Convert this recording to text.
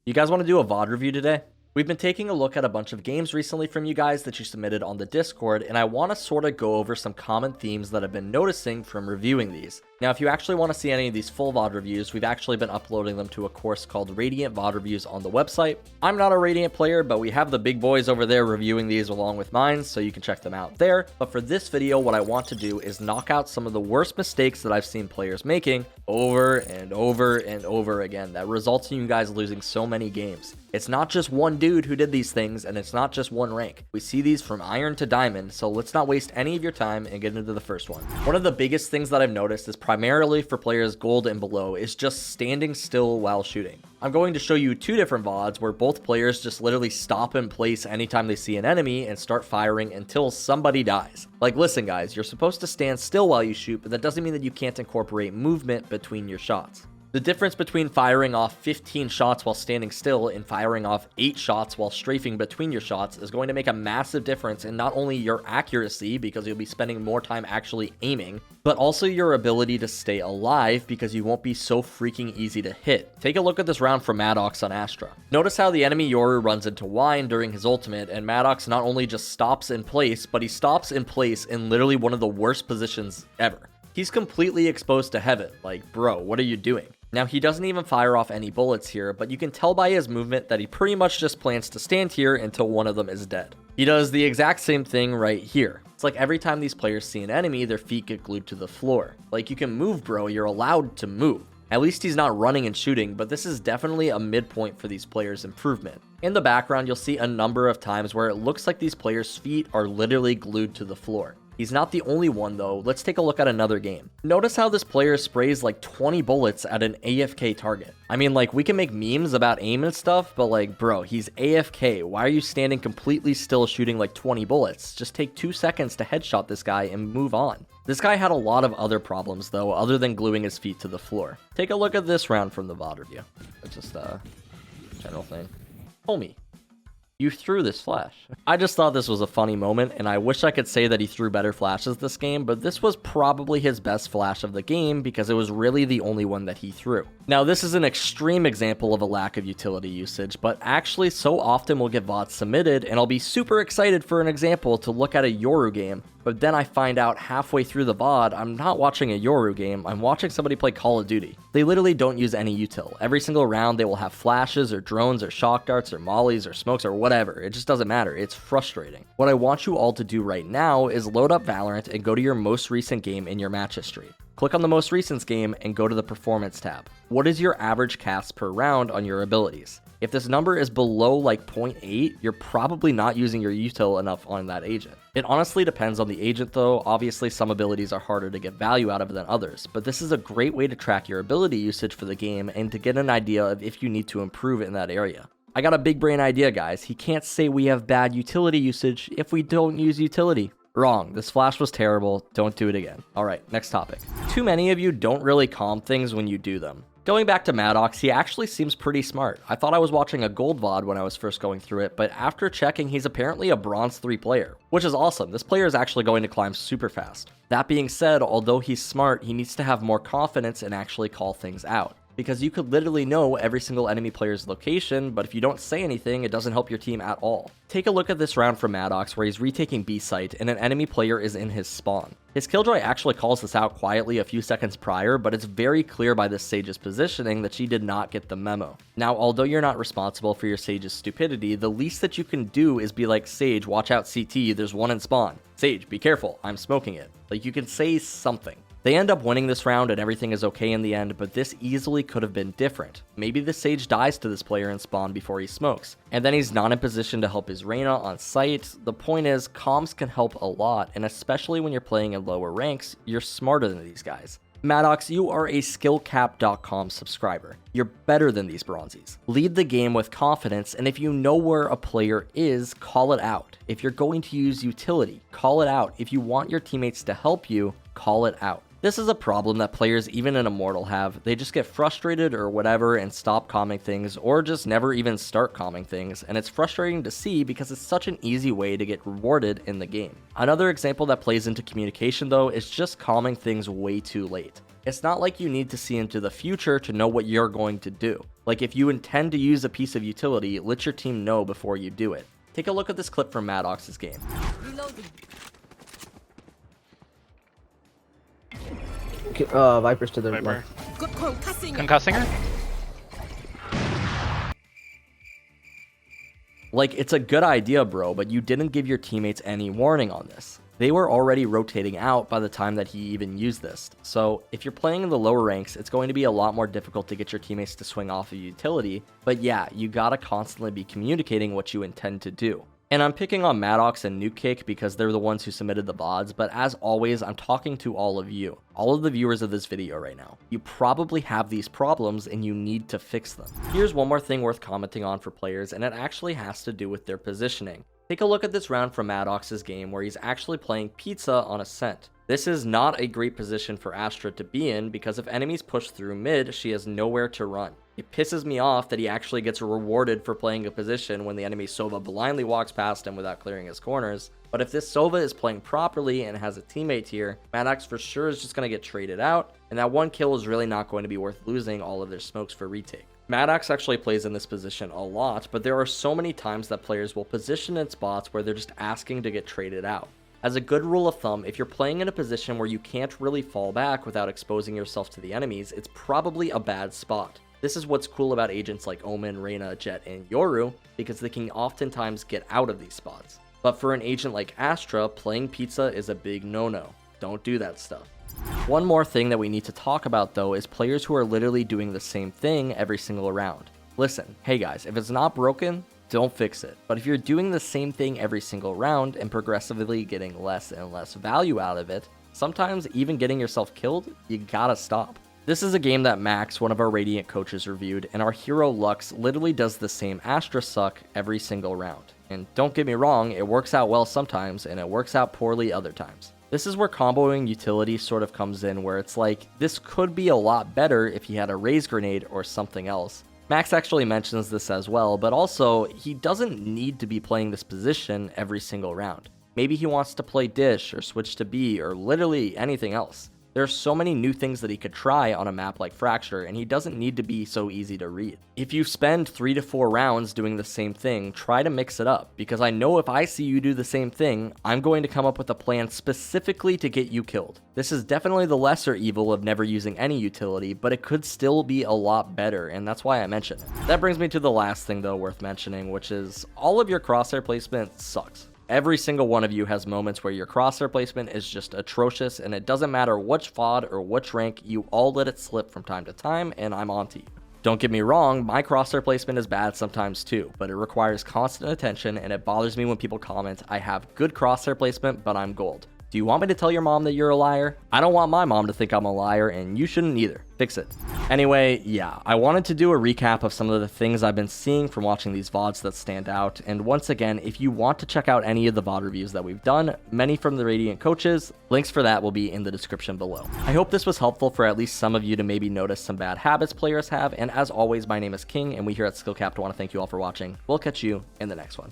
You guys want to do a VoD review today? We've been taking a look at a bunch of games recently from you guys that you submitted on the Discord, and I want to sort of go over some common themes that I've been noticing from reviewing these. Now, if you actually want to see any of these full VoD reviews, we've actually been uploading them to a course called Radiant VoD Reviews on the website. I'm not a Radiant player, but we have the big boys over there reviewing these along with mine, so you can check them out there. But for this video, what I want to do is knock out some of the worst mistakes that I've seen players making over and over and over again that results in you guys losing so many games. It's not just one dude who did these things, and it's not just one rank. We see these from Iron to Diamond, so let's not waste any of your time and get into the first one. One of the biggest things that I've noticed is primarily for players gold and below is just standing still while shooting. I'm going to show you two different VODs where both players just literally stop in place anytime they see an enemy and start firing until somebody dies. Like, listen guys, you're supposed to stand still while you shoot, but that doesn't mean that you can't incorporate movement between your shots. The difference between firing off 15 shots while standing still and firing off 8 shots while strafing between your shots is going to make a massive difference in not only your accuracy, because you'll be spending more time actually aiming, but also your ability to stay alive because you won't be so freaking easy to hit. Take a look at this round from Maddox on Astra. Notice how the enemy Yoru runs into Wine during his ultimate, and Maddox not only just stops in place, but he stops in place in literally one of the worst positions ever. He's completely exposed to heaven. Like, bro, what are you doing? Now, he doesn't even fire off any bullets here, but you can tell by his movement that he pretty much just plans to stand here until one of them is dead. He does the exact same thing right here. It's like every time these players see an enemy, their feet get glued to the floor. Like, you can move, bro, you're allowed to move. At least he's not running and shooting, but this is definitely a midpoint for these players' improvement. In the background, you'll see a number of times where it looks like these players' feet are literally glued to the floor. He's not the only one though. Let's take a look at another game. Notice how this player sprays like 20 bullets at an AFK target. I mean, like, we can make memes about aim and stuff, but like, bro, he's AFK. Why are you standing completely still shooting like 20 bullets? Just take 2 seconds to headshot this guy and move on. This guy had a lot of other problems though, other than gluing his feet to the floor. Take a look at this round from the VOD review. It's just a general thing. Homie, you threw this flash. I just thought this was a funny moment, and I wish I could say that he threw better flashes this game, but this was probably his best flash of the game because it was really the only one that he threw. Now, this is an extreme example of a lack of utility usage, but actually so often we'll get VODs submitted, and I'll be super excited for an example to look at a Yoru game, but then I find out halfway through the VOD, I'm not watching a Yoru game, I'm watching somebody play Call of Duty. They literally don't use any util. Every single round they will have flashes or drones or shock darts or mollies or smokes or whatever. It just doesn't matter. It's frustrating. What I want you all to do right now is load up Valorant and go to your most recent game in your match history. Click on the most recent game and go to the performance tab. What is your average cast per round on your abilities? If this number is below like 0.8, you're probably not using your util enough on that agent. It honestly depends on the agent though. Obviously some abilities are harder to get value out of than others, but this is a great way to track your ability usage for the game and to get an idea of if you need to improve in that area. I got a big brain idea, guys. He can't say we have bad utility usage if we don't use utility. Wrong. This flash was terrible. Don't do it again. All right, next topic. Too many of you don't really calm things when you do them. Going back to Maddox, he actually seems pretty smart. I thought I was watching a gold VOD when I was first going through it, but after checking, he's apparently a bronze 3 player, which is awesome. This player is actually going to climb super fast. That being said, although he's smart, he needs to have more confidence and actually call things out. Because you could literally know every single enemy player's location, but if you don't say anything, it doesn't help your team at all. Take a look at this round from Maddox where he's retaking B site and an enemy player is in his spawn. His Killjoy actually calls this out quietly a few seconds prior, but it's very clear by this Sage's positioning that she did not get the memo. Now, although you're not responsible for your Sage's stupidity, the least that you can do is be like, Sage, watch out CT, there's one in spawn. Sage, be careful, I'm smoking it. Like, you can say something. They end up winning this round and everything is okay in the end, but this easily could have been different. Maybe the Sage dies to this player in spawn before he smokes, and then he's not in position to help his Reyna on site. The point is, comms can help a lot, and especially when you're playing in lower ranks, you're smarter than these guys. Maddox, you are a SkillCapped.com subscriber. You're better than these bronzies. Lead the game with confidence, and if you know where a player is, call it out. If you're going to use utility, call it out. If you want your teammates to help you, call it out. This is a problem that players even in Immortal have. They just get frustrated or whatever and stop calming things, or just never even start calming things, and it's frustrating to see because it's such an easy way to get rewarded in the game. Another example that plays into communication though is just calming things way too late. It's not like you need to see into the future to know what you're going to do. Like if you intend to use a piece of utility, let your team know before you do it. Take a look at this clip from Maddox's game. Reloading. Viper's to the Viper. left. Good concussing. Concussing her? Like, it's a good idea, bro, but you didn't give your teammates any warning on this. They were already rotating out by the time that he even used this. So if you're playing in the lower ranks, it's going to be a lot more difficult to get your teammates to swing off of utility. But yeah, you gotta constantly be communicating what you intend to do. And I'm picking on Maddox and Nukecake because they're the ones who submitted the VODs, but as always, I'm talking to all of you, all of the viewers of this video right now. You probably have these problems and you need to fix them. Here's one more thing worth commenting on for players, and it actually has to do with their positioning. Take a look at this round from Maddox's game where he's actually playing pizza on Ascent. This is not a great position for Astra to be in because if enemies push through mid, she has nowhere to run. It pisses me off that he actually gets rewarded for playing a position when the enemy Sova blindly walks past him without clearing his corners. But if this Sova is playing properly and has a teammate here, Maddox for sure is just going to get traded out, and that one kill is really not going to be worth losing all of their smokes for retake. Maddox actually plays in this position a lot, but there are so many times that players will position in spots where they're just asking to get traded out. As a good rule of thumb, if you're playing in a position where you can't really fall back without exposing yourself to the enemies, it's probably a bad spot. This is what's cool about agents like Omen, Reyna, Jett, and Yoru, because they can oftentimes get out of these spots. But for an agent like Astra, playing pizza is a big no-no. Don't do that stuff. One more thing that we need to talk about though is players who are literally doing the same thing every single round. Listen, hey guys, if it's not broken, don't fix it. But if you're doing the same thing every single round and progressively getting less and less value out of it, sometimes even getting yourself killed, you gotta stop. This is a game that Max, one of our Radiant coaches, reviewed, and our hero Lux literally does the same Astra suck every single round. And don't get me wrong, it works out well sometimes, and it works out poorly other times. This is where comboing utility sort of comes in, where it's like, this could be a lot better if he had a raise grenade or something else. Max actually mentions this as well, but also, he doesn't need to be playing this position every single round. Maybe he wants to play Dish, or switch to B, or literally anything else. There's so many new things that he could try on a map like Fracture, and he doesn't need to be so easy to read. If you spend 3 to 4 rounds doing the same thing, try to mix it up, because I know if I see you do the same thing, I'm going to come up with a plan specifically to get you killed. This is definitely the lesser evil of never using any utility, but it could still be a lot better, and that's why I mention it. That brings me to the last thing though worth mentioning, which is all of your crosshair placement sucks. Every single one of you has moments where your crosshair placement is just atrocious, and it doesn't matter which VOD or which rank, you all let it slip from time to time, and I'm onto you. Don't get me wrong, my crosshair placement is bad sometimes too, but it requires constant attention, and it bothers me when people comment, I have good crosshair placement, but I'm gold. Do you want me to tell your mom that you're a liar? I don't want my mom to think I'm a liar, and you shouldn't either. Fix it. Anyway, yeah, I wanted to do a recap of some of the things I've been seeing from watching these VODs that stand out, and once again, if you want to check out any of the VOD reviews that we've done, many from the Radiant coaches, links for that will be in the description below. I hope this was helpful for at least some of you to maybe notice some bad habits players have, and as always, my name is King, and we here at SkillCapped want to thank you all for watching. We'll catch you in the next one.